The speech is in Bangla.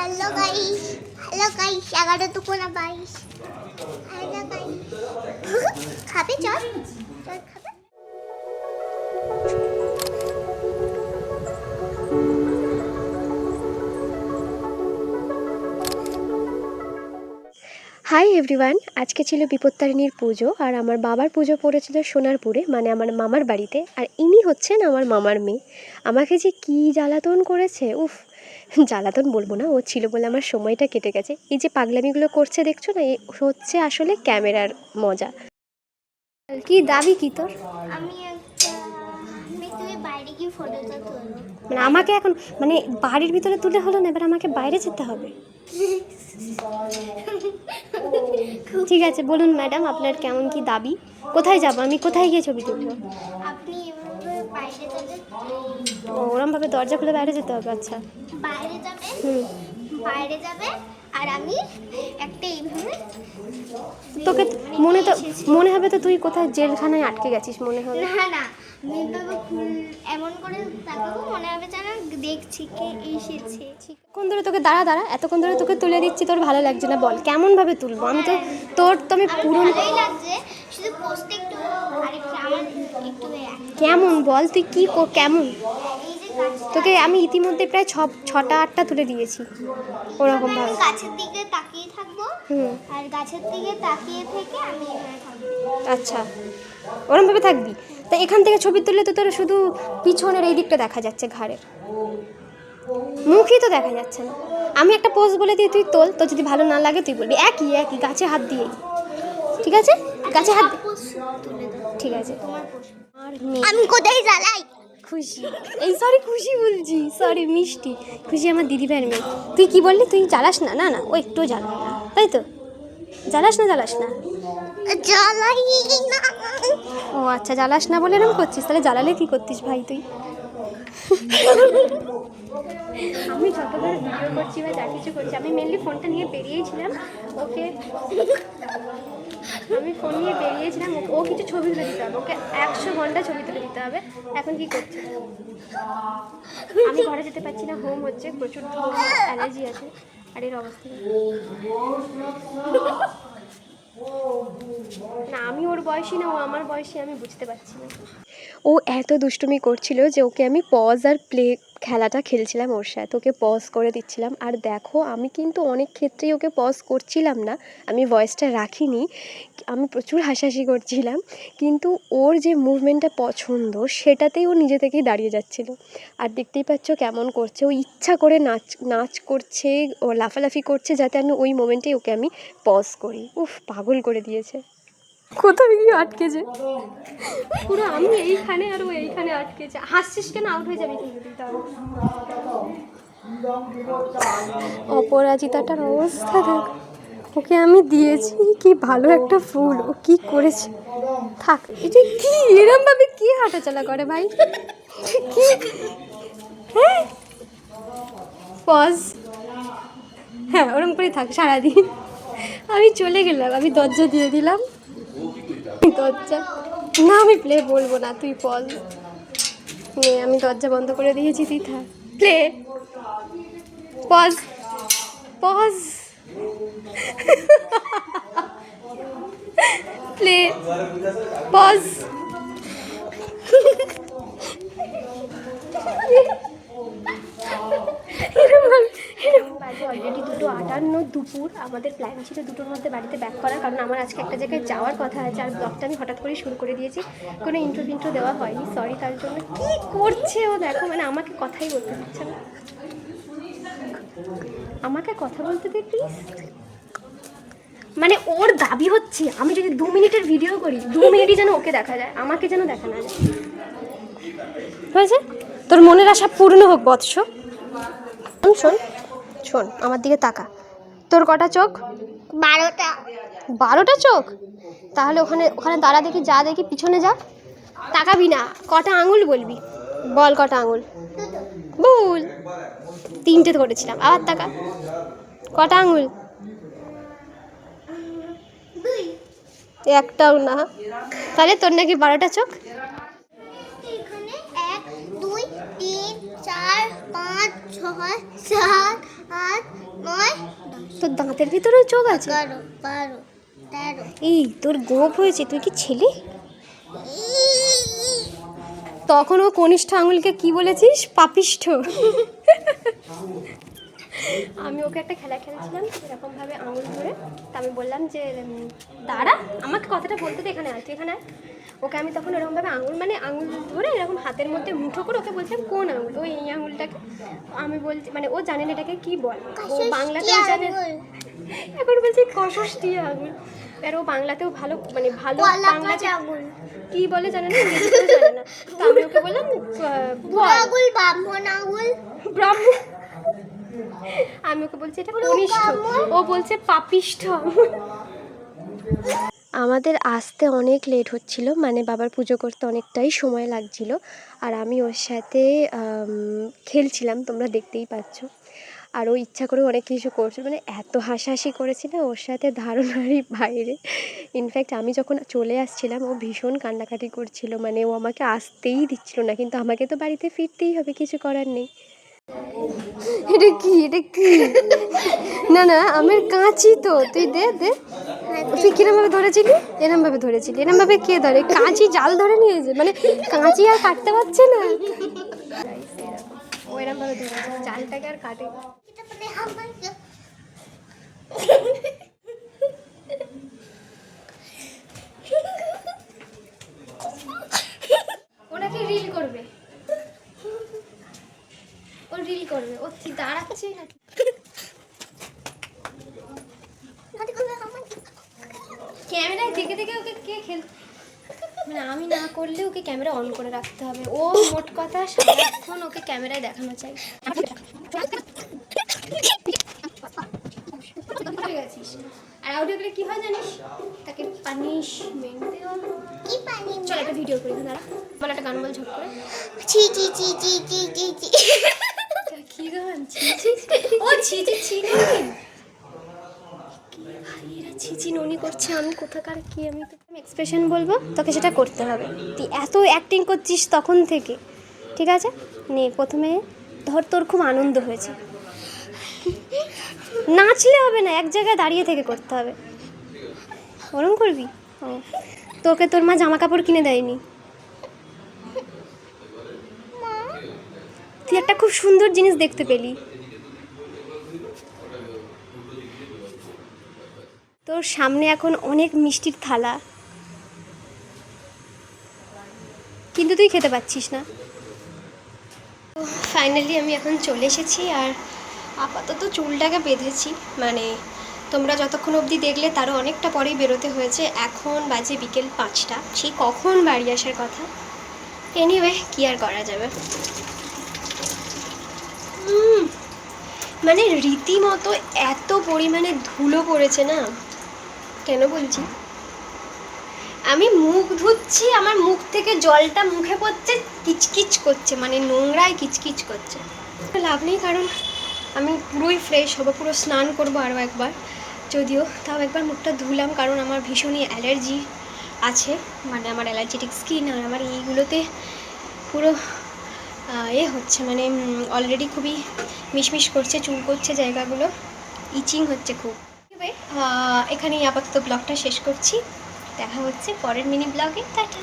হ্যালো গাইস, হ্যালো গাইস, 11 দুগুণা 22। হ্যালো গাইস, খাবে চল চল খাবে। হাই এভরিওয়ান, আজকে ছিল বিপত্তারিণীর পুজো আর আমার বাবার পুজো পড়েছিল সোনারপুরে, মানে আমার মামার বাড়িতে। আর ইনি হচ্ছেন আমার মামার মেয়ে। আমাকে যে কী জ্বালাতন করেছে, উফ, জ্বালাতন বলবো না, ও ছিল বলে আমার সময়টা কেটে গেছে। এই যে পাগলামিগুলো করছে দেখছো না, এই হচ্ছে আসলে ক্যামেরার মজা। কি দাবি কি তোর? আমি তুই বাইরে গিয়ে ফটোটা তুলো। মানে আমাকে এখন মানে বাড়ির ভিতরে তুলে হলো না, এবার আমাকে বাইরে যেতে হবে। ঠিক আছে, বলুন ম্যাডাম, আপনার কেমন কি দাবি? কোথায় যাব আমি, কোথায় গিয়ে ছবি তুলবো? আপনি এভাবে বাইরে যাবেন, ওরমভাবে দরজা খুলে বাইরে যেতে হবে? আচ্ছা, বাইরে যাবে, হুম। বাইরে যাবে। আর আমি একটা এইভাবে তোকে মনে হবে তো তুই কোথায় জেলখানায় আটকে গেছিস মনে হবে। না না, আমি এভাবে এমন করে তাকাবো, মনে হবে যেন দেখছি কে এসেছে। এতক্ষণ ধরে তোকে দাঁড়া এতক্ষণ ধরে তোকে তুলে দিচ্ছি, তোর ভালো লাগছে না? বল কেমনভাবে তুলবো আমি তো, তোর তো আমি পুরো ভালোই লাগছে, শুধু পোস্টে একটু আরেকটু আমার একটু কেমন বল তুই কি কেমন? এই যে গাছটা, তোকে আমি ইতিমধ্যে প্রায় 6টা 8টা তুলে দিয়েছি ওরকমভাবে। আমি গাছের দিকে তাকিয়ে থাকবো, হুম, আর গাছের দিকে তাকিয়ে থেকে আমি এখানে থাকবো। আচ্ছা, ওরমভাবে থাকবি। তা এখান থেকে ছবি তুললে তো তোর শুধু পিছনের এই দিকটা দেখা যাচ্ছে, ঘাড়ের, মুখই তো দেখা যাচ্ছে না। আমি একটা পোজ বলে দিই, তুই তোল, তোর যদি ভালো না লাগে তুই বলবি একই একই গাছে হাত দিয়েই। ঠিক আছে, গাছে হাত তুলে দাও, ঠিক আছে। তোমার পোস্ট। আর আমি কোথায় জ্বালাই? খুশি, এই সরি খুশি বলছি, সরি মিষ্টি। খুশি আমার দিদিভাইয়ের মেয়ে। তুই কি বললি? তুই জ্বালাস না? না না, ও একটুও জ্বালায় না, তাই তো? জ্বালাস না? জ্বালাই না। ও আচ্ছা, জ্বালাস না বলে এরকম করছিস, তাহলে জ্বালালে কি করতিস ভাই তুই? আমি যতবার ভিডিও করছি বা যা কিছু করছি, আমি মেনলি ফোনটা নিয়ে বেরিয়েছিলাম ওকে, আমি ফোন নিয়ে বেরিয়েছিলাম ও কিছু ছবি তুলে দিতে হবে, ওকে 100 ঘন্টা ছবি তুলে দিতে হবে। এখন কি করছে? আমি ঘরে যেতে পারছি না, হোম হচ্ছে, প্রচুর অ্যালার্জি আছে, আর এর অবস্থা না, আমি ওর বয়সী না ও আমার বয়সী, আমি বুঝতে পারছি না। ও এত দুষ্টুমি করছিল যে ওকে আমি পজ আর প্লে খেলাটা খেলছিলাম ওর সাথে, ওকে পজ করে দিচ্ছিলাম। আর দেখো, আমি কিন্তু অনেক ক্ষেত্রেই ওকে পজ করছিলাম না, আমি ভয়েসটা রাখিনি, আমি প্রচুর হাসাহাসি করছিলাম, কিন্তু ওর যে মুভমেন্টটা পছন্দ সেটাতেই ও নিজে থেকেই দাঁড়িয়ে যাচ্ছিল। আর দেখতেই পাচ্ছ কেমন করছে, ও ইচ্ছা করে নাচ করছে, ও লাফালাফি করছে যাতে আমি ওই মোমেন্টেই ওকে আমি পজ করি। উফ, পাগল করে দিয়েছে। কোথায় গিয়ে আটকেছে পুরো, আমি এইখানে আর ও এইখানে আটকেছে। হাসছিস কেন? আউট হয়ে যাবে কিন্তু তুই। তাহলে অপরাজিতাটার অবস্থা দেখ, ওকে আমি দিয়েছি কি ভালো একটা ফুল, ও কি করেছে। থাক, এটা কি এরম ভাবে কি হাঁটাচলা করে ভাই? কি, হ্যাঁ পজ, হ্যাঁ ওরম করেই থাক সারাদিন। আমি চলে গেলাম, আমি দরজা দিয়ে দিলাম, দরজা না, আমি প্লে বলবো না, তুই পজ নে, আমি দরজা বন্ধ করে দিয়েছি, তুই থাক। Play, pause, pause, play, pause. Already 2:58 দুপুর। আমাদের প্ল্যান ছিল 2টোর মধ্যে বাড়িতে ব্যাক করার, কারণ আমার আজকে একটা জায়গায় যাওয়ার কথা আছে। আর ব্লগটা আমি হঠাৎ করে শুরু করে দিয়েছি, কোনো ইন্ট্রো দেওয়া হয়নি, সরি তার জন্য। কী করছে ও দেখো, মানে আমাকে কথাই বলতে দিচ্ছে না, আমাকে কথা বলতে দে প্লিজ। মানে ওর দাবি হচ্ছে আমি যদি 2 মিনিটের ভিডিও করি, 2 মিনিটই যেন ওকে দেখা যায়, আমাকে যেন দেখা না যায়। হয়েছে, তোর মনের আশা পূর্ণ হোক বৎস। শোন শোন, আমার দিকে তাকা। তোর কটা চোখ? 12টা। 12টা চোখ? তাহলে ওখানে ওখানে দাঁড়া, দেখি যা, দেখি পিছনে যা, তাকাবি না। কটা আঙুল বলবি, বল কটা আঙুল বল। 3টে করেছিলাম, আবার তাকা, কটা আঙুল? 2। একটাও না। তাহলে তোর নাকি 12টা চোখ? এখানে 1 2 3 4 5 6 7 8 9 তোর দাঁতের ভিতরেও চোখ আছে? 11 12 13 এই তোর গোপ হয়েছে, তুই কি ছেলে? তখন ও কনিষ্ঠ আঙুলকে কি বলেছিস? পাপিষ্ঠ। আমি ওকে একটা খেলা খেলছিলাম এরকমভাবে আঙুল ধরে, তা আমি বললাম যে দাঁড়া, আমাকে কথাটা বলতে দে, এখানে আয়, তুই এখানে আয়। ওকে আমি তখন এরকমভাবে আঙুল ধরে এরকম হাতের মধ্যে মুঠো করে ওকে বলছিলাম কোন আঙুল, ও এই আঙুলটাকে। আমি বলছি মানে ও জানে না এটাকে কী বলে, ও বাংলাতেও জানে, এখন বলছি কষষ্টি আঙুল। আর ও বাংলাতেও ভালো মানে ভালো বাংলাতে কি বলে জানে না, ইংরেজিতেও জানে না। তো আমি ওকে বললাম আঙুল ব্রাহ্মণ আঙুল ব্রাহ্মণ, আমি ওকে বলছি এটা কনিষ্ঠ, ও বলছে পাপিষ্ঠ। আমাদের আসতে অনেক লেট হচ্ছিল, মানে বাবার পুজো করতে অনেকটাই সময় লাগছিল, আর আমি ওর সাথে খেলছিলাম, তোমরা দেখতেই পাচ্ছ। আর ও ইচ্ছা করে অনেক কিছু করছিল, মানে এত হাসাহাসি করেছি না ওর সাথে ধারণারই বাইরে। ইনফ্যাক্ট আমি যখন চলে আসছিলাম ও ভীষণ কান্নাকাটি করছিল, মানে ও আমাকে আসতেই দিচ্ছিল না, কিন্তু আমাকে তো বাড়িতে ফিরতেই হবে, কিছু করার নেই। এটা কি, এটা কি? না না, আমার কাঁচি তো, তুই দে দে। তুই কিরমভাবে ধরেছিলি? এরমভাবে ধরেছিলি? এরমভাবে কে ধরে? কাঁচি জাল ধরে নিয়েছে, মানে কাঁচি আর কাটতে পারছে না, ও এরমভাবে ধরেছে জালটাকে আর কাটে। ওনাকে রিল করবে, ও রিল করবে, ও দাঁড়াচ্ছে নাকি? ক্যামেরায় দেখে দেখে ওকে কে খেল, মানে আমি না করলে ওকে ক্যামেরা অন করে রাখতে হবে, ও মোট কথা সারাক্ষণ ওকে ক্যামেরায় দেখানো চাই। আর আউডিও গেলে কি হয় জানিস, তাকে পানিশমেন্ট দেওয়া। কি পানি? চল একটা ভিডিও করি, দাঁড়া, বল একটা গান বল ঝপ করে। ছি ছি ছি ছি ছি ছি ছি। কি গান? ও ছি ছি ছি ছিচি ননি করছে, আমি কোথাকার কি, আমি তোকে এক্সপ্রেশন বলবো, তোকে সেটা করতে হবে। তুই এত অ্যাক্টিং করছিস তখন থেকে, ঠিক আছে? নে প্রথমে ধর, তোর খুব আনন্দ হয়েছে, নাচলে হবে না, এক জায়গায় দাঁড়িয়ে থেকে করতে হবে। ওরম করবি? ও, তোকে তোর মা জামা কাপড় কিনে দেয়নি? তুই একটা খুব সুন্দর জিনিস দেখতে পেলি, তোর সামনে এখন অনেক মিষ্টির থালা, কিন্তু তুই খেতে পাচ্ছিস না। তো ফাইনালি আমি এখন চলে এসেছি, আর আপাতত চুলটাকে বেঁধেছি, মানে তোমরা যতক্ষণ অবধি দেখলে তারও অনেকটা পরেই বেরোতে হয়েছে। এখন বাজে বিকেল 5টা, সেই কখন বাড়ি আসার কথা। এনিওয়ে, কি আর করা যাবে। মানে রীতিমতো এত পরিমাণে ধুলো পড়েছে না, কেন বলছি, আমি মুখ ধুচ্ছি, আমার মুখ থেকে জলটা মুখে পড়ছে, কিচকিচ করছে, মানে নোংরায় কিচকিচ করছে। লাভ নেই, কারণ আমি পুরোই ফ্রেশ হবো, পুরো স্নান করবো আরও একবার, যদিও তাও একবার মুখটা ধুলাম, কারণ আমার ভীষণই অ্যালার্জি আছে, মানে আমার অ্যালার্জেটিক স্কিন, আর আমার এইগুলোতে পুরো হচ্ছে, মানে অলরেডি খুবই মিশমিশ করছে, চুল করছে জায়গাগুলো, ইচিং হচ্ছে খুব। এখানেই আপাতত ব্লগটা শেষ করছি, দেখা হচ্ছে পরের মিনি ব্লগে, টাটা।